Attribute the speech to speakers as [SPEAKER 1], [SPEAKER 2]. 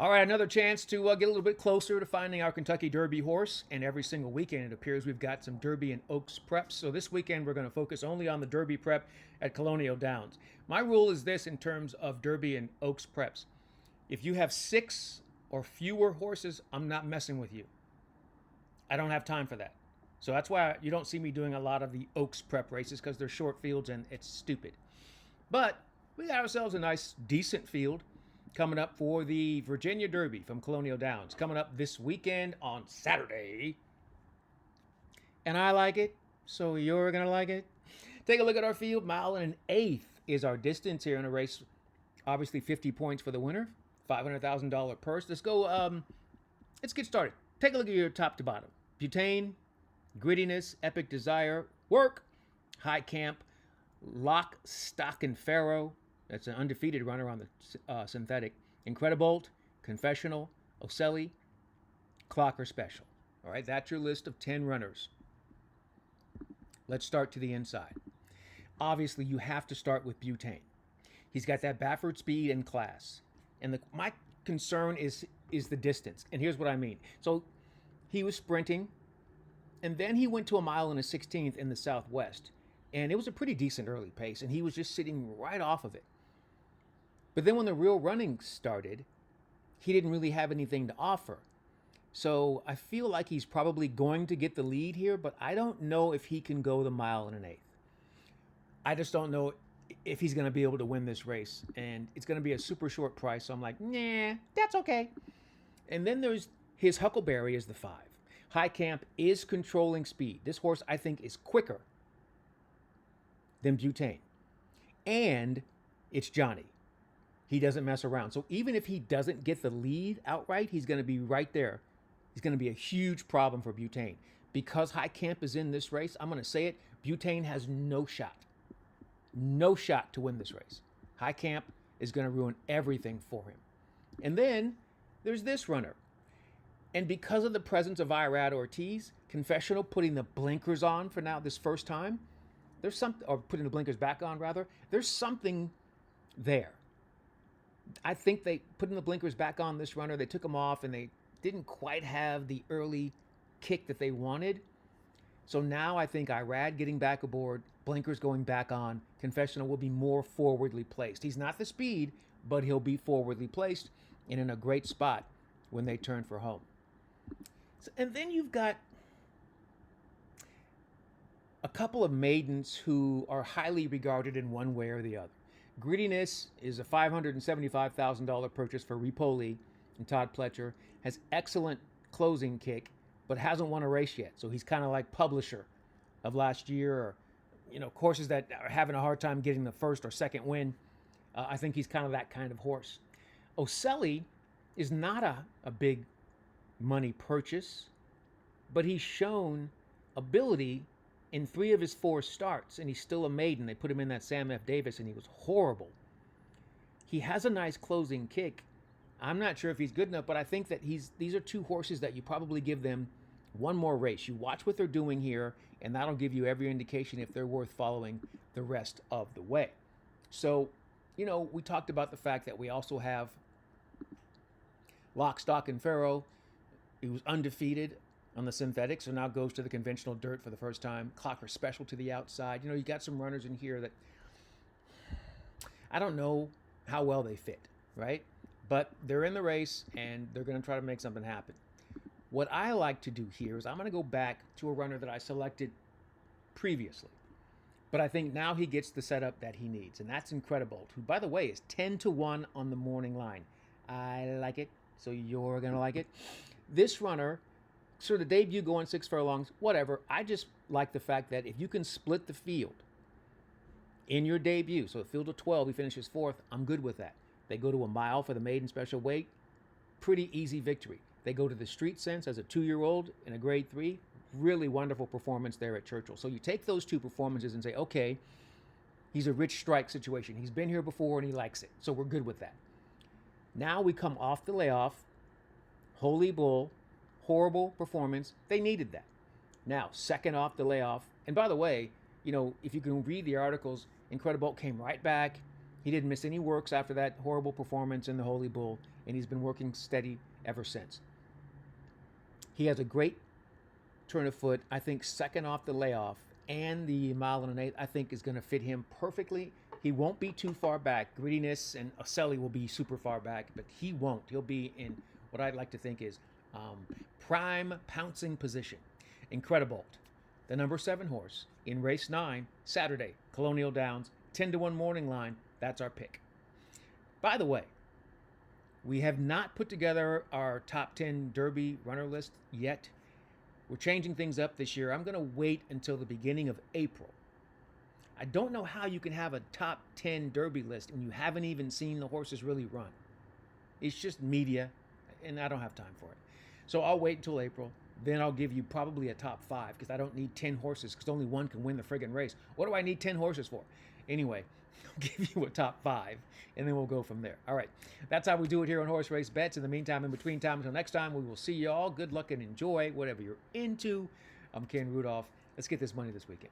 [SPEAKER 1] All right, another chance to get a little bit closer to finding our Kentucky Derby horse. And every single weekend, it appears we've got some Derby and Oaks preps. So this weekend, we're going to focus only on the Derby prep at Colonial Downs. My rule is this in terms of Derby and Oaks preps. If you have 6 or fewer horses, I'm not messing with you. I don't have time for that. So that's why you don't see me doing a lot of the Oaks prep races, because they're short fields and it's stupid. But we got ourselves a nice, decent field coming up for the Virginia Derby from Colonial Downs, coming up this weekend on Saturday. And I like it, so you're going to like it. Take a look at our field. 1.125 is our distance here in a race. Obviously 50 points for the winner, $500,000 purse. Let's get started. Take a look at your top to bottom. Butane, Grittiness, Epic Desire, Work, High Camp, Lock, Stock, and Pharaoh. That's an undefeated runner on the synthetic. Incredibolt, Confessional, Ocelli, Clocker Special. All right, that's your list of 10 runners. Let's start to the inside. Obviously, you have to start with Butane. He's got that Baffert speed and class. And my concern is the distance. And here's what I mean. So he was sprinting, and then he went to a mile and a 16th in the Southwest. And it was a pretty decent early pace, and he was just sitting right off of it. But then when the real running started, he didn't really have anything to offer. So I feel like he's probably going to get the lead here, but I don't know if he can go the 1.125 miles. I just don't know if he's going to be able to win this race. And it's going to be a super short price, so I'm like, nah, that's okay. And then there's his Huckleberry is the 5. High Camp is controlling speed. This horse, I think, is quicker than Butane. And it's Johnny. He doesn't mess around. So even if he doesn't get the lead outright, he's going to be right there. He's going to be a huge problem for Butane. Because High Camp is in this race, I'm going to say it, Butane has no shot. No shot to win this race. High Camp is going to ruin everything for him. And then there's this runner. And because of the presence of Irad Ortiz, Confessional putting the blinkers on for now this first time, there's something, or putting the blinkers back on rather, there's something there. I think they putting the blinkers back on this runner, they took them off and they didn't quite have the early kick that they wanted. So now I think Irad getting back aboard, blinkers going back on, Confessional will be more forwardly placed. He's not the speed, but he'll be forwardly placed and in a great spot when they turn for home. And then you've got a couple of maidens who are highly regarded in one way or the other. Grittiness is a $575,000 purchase for Ripoli and Todd Pletcher. Has excellent closing kick, but hasn't won a race yet. So he's kind of like publisher of last year, or horses that are having a hard time getting the first or second win. I think he's kind of that kind of horse. Ocelli is not a big money purchase, but he's shown ability in 3 of his 4 starts, and he's still a maiden. They put him in that Sam F. Davis, and he was horrible. He has a nice closing kick. I'm not sure if he's good enough, but I think that these are 2 horses that you probably give them one more race. You watch what they're doing here, and that'll give you every indication if they're worth following the rest of the way. So, we talked about the fact that we also have Lock, Stock, and Pharaoh. He was undefeated on the synthetic, so now goes to the conventional dirt for the first time. Clocker Special to the outside. You got some runners in here that I don't know how well they fit, right? But they're in the race, and they're going to try to make something happen. What I like to do here is I'm going to go back to a runner that I selected previously. But I think now he gets the setup that he needs, and that's Incredibolt, who, by the way, is 10-1 on the morning line. I like it, so you're going to like it. This runner, sort of debut going 6 furlongs, whatever. I just like the fact that if you can split the field in your debut, so a field of 12, he finishes 4th, I'm good with that. They go to a mile for the maiden special weight, pretty easy victory. They go to the Street Sense as a 2-year-old in a grade 3, really wonderful performance there at Churchill. So you take those 2 performances and say, okay, he's a rich strike situation. He's been here before and he likes it, so we're good with that. Now we come off the layoff, Holy Bull, horrible performance. They needed that. Now, second off the layoff, and by the way, if you can read the articles, Incredibolt came right back. He didn't miss any works after that horrible performance in the Holy Bull, and he's been working steady ever since. He has a great turn of foot. I think second off the layoff, and the 1.125 I think is going to fit him perfectly. He won't be too far back. Greediness and Ocelli will be super far back, but he won't. He'll be in what I'd like to think is prime pouncing position. Incredibolt, the number 7 horse in race 9, Saturday, Colonial Downs, 10-1 morning line. That's our pick. By the way, we have not put together our top 10 Derby runner list yet. We're changing things up this year. I'm going to wait until the beginning of April. I don't know how you can have a top 10 Derby list when you haven't even seen the horses really run. It's just media, and I don't have time for it. So I'll wait until April. Then I'll give you probably a top 5 because I don't need 10 horses because only one can win the friggin' race. What do I need 10 horses for? Anyway, I'll give you a top 5, and then we'll go from there. All right, that's how we do it here on Horse Race Bets. In the meantime, in between time, until next time, we will see you all. Good luck and enjoy whatever you're into. I'm Ken Rudolph. Let's get this money this weekend.